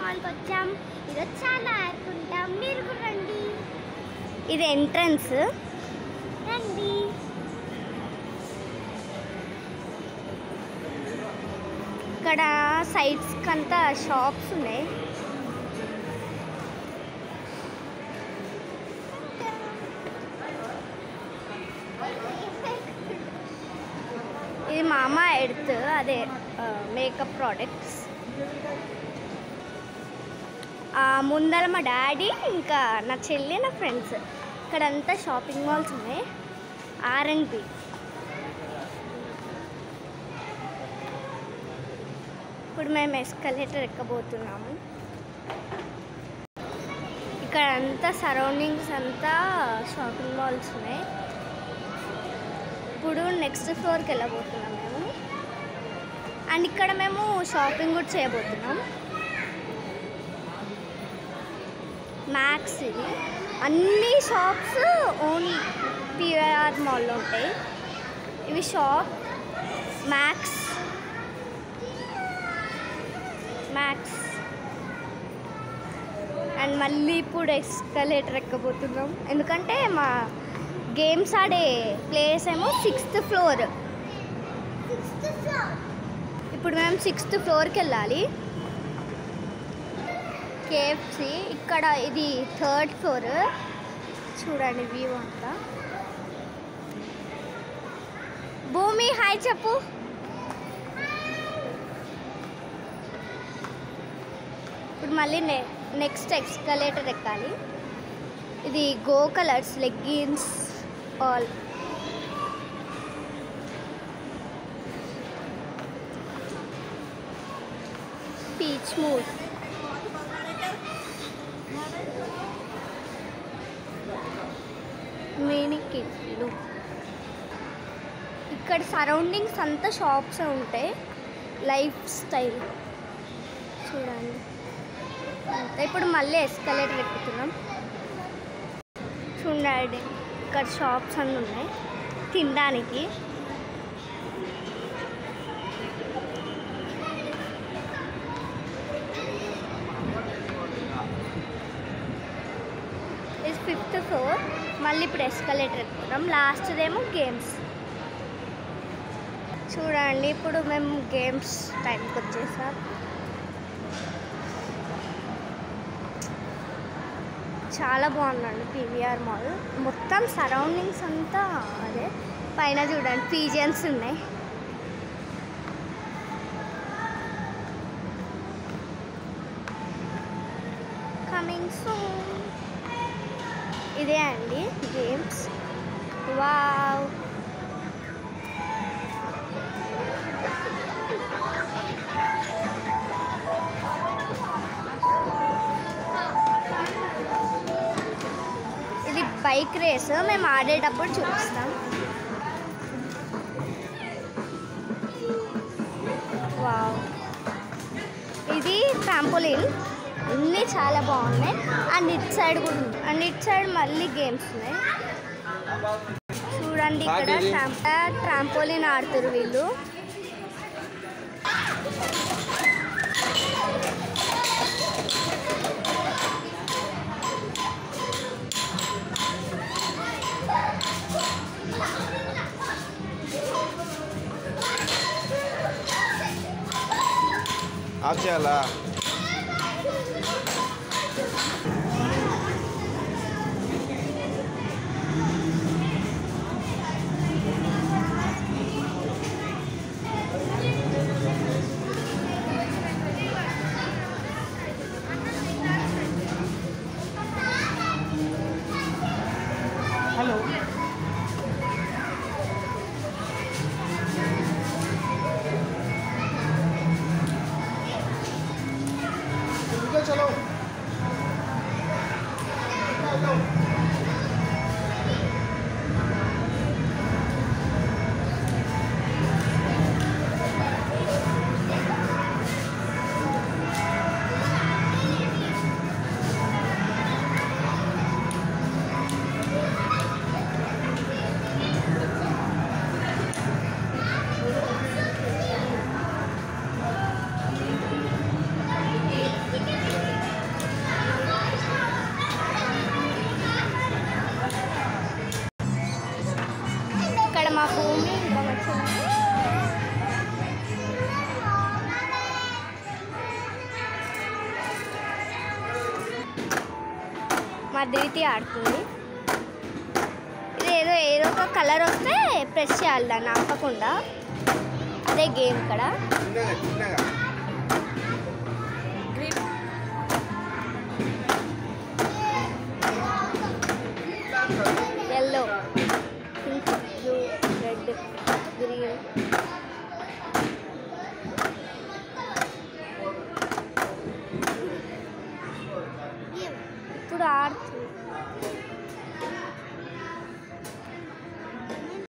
మాల్కి వచ్చాం. ఈరోజు చాలా ఆడుకుంటాం, మీరు కూడా రండి. ఇది ఎంట్రన్స్, రండి. ఇక్కడ సైడ్స్ కంతా షాప్స్ ఉన్నాయి. ఇది మామా ఎర్త్, అదే మేకప్ ప్రోడక్ట్స్. ముందర మా డాడీ, ఇంకా నా చెల్లి, నా ఫ్రెండ్స్. ఇక్కడంతా షాపింగ్ మాల్స్ ఉన్నాయి. R&B. ఇప్పుడు మేము ఎస్కలేటర్ ఎక్కబోతున్నాము. ఇక్కడ అంతా సరౌండింగ్స్ అంతా షాపింగ్ మాల్స్ ఉన్నాయి. ఇప్పుడు నెక్స్ట్ ఫ్లోర్కి వెళ్ళబోతున్నాం మేము. అండ్ ఇక్కడ మేము షాపింగ్ కూడా చేయబోతున్నాం. మ్యాక్స్, ఇది అన్ని షాప్స్ ఓన్లీ PVR మాల్లో ఉంటాయి. ఇవి షాప్ మ్యాక్స్. అండ్ మళ్ళీ ఇప్పుడు ఎస్కలేటర్ ఎక్కబోతున్నాం, ఎందుకంటే మా గేమ్స్ ఆడే ప్లేస్ ఏమో 6th ఫ్లోర్. ఇప్పుడు మేము 6th ఫ్లోర్కి వెళ్ళాలి. KFC ఇక్కడ, ఇది 3rd ఫ్లోర్. చూడండి వ్యూ అంతా. భూమి హాయ్ చెప్పు. ఇప్పుడు మళ్ళీ నెక్స్ట్ ఎస్కలేటర్ ఎక్కాలి. ఇది గో colours leggings all. Peach mood. Mini కిడ్లు. ఇక్కడ సరౌండింగ్స్ అంతా షాప్స్ ఉంటాయి. లైఫ్ స్టైల్ చూడండి. ఇప్పుడు మళ్ళీ ఎస్కలేటర్ ఎక్కుతున్నాం. చూడండి ఇక్కడ షాప్స్ అన్నీ ఉన్నాయి తినడానికి. ఇది 5th ఫ్లోర్. మళ్ళీ ఇప్పుడు ఎస్కలేటర్ ఎక్కుతున్నాం. లాస్ట్దేమో గేమ్స్. చూడండి ఇప్పుడు మేము గేమ్స్ టైంకి వచ్చేసాం. చాలా బాగుందండి PVR మాల్. మొత్తం సరౌండింగ్స్ అంతా అదే. పైన చూడండి పిజియన్స్ ఉన్నాయి. Coming soon. ఇదే అండి గేమ్స్. వావ్. ఇది బైక్ రేస్, మేము ఆడేటప్పుడు చూపిస్తాం. వావ్. ఇది ట్రాంపోలిన్. అన్నీ చాలా బాగున్నాయి. అండ్ ఇటు సైడ్ కూడా ఉంది. అండ్ ఇటు సైడ్ మళ్ళీ గేమ్స్ ఉన్నాయి. చూడండి ఇక్కడ ట్రాంపోలిన్ ఆడుతారు వీళ్ళు. ఆఫ్ చేయాలా? హలో. चलो అదితి ఆడుతుంది. ఇది ఏదో ఒక కలర్ వస్తే ప్రెస్ చేయాలి దాన్ని ఆపకుండా. అదే గేమ్ ఇక్కడ. Yellow, pink, blue, red, green,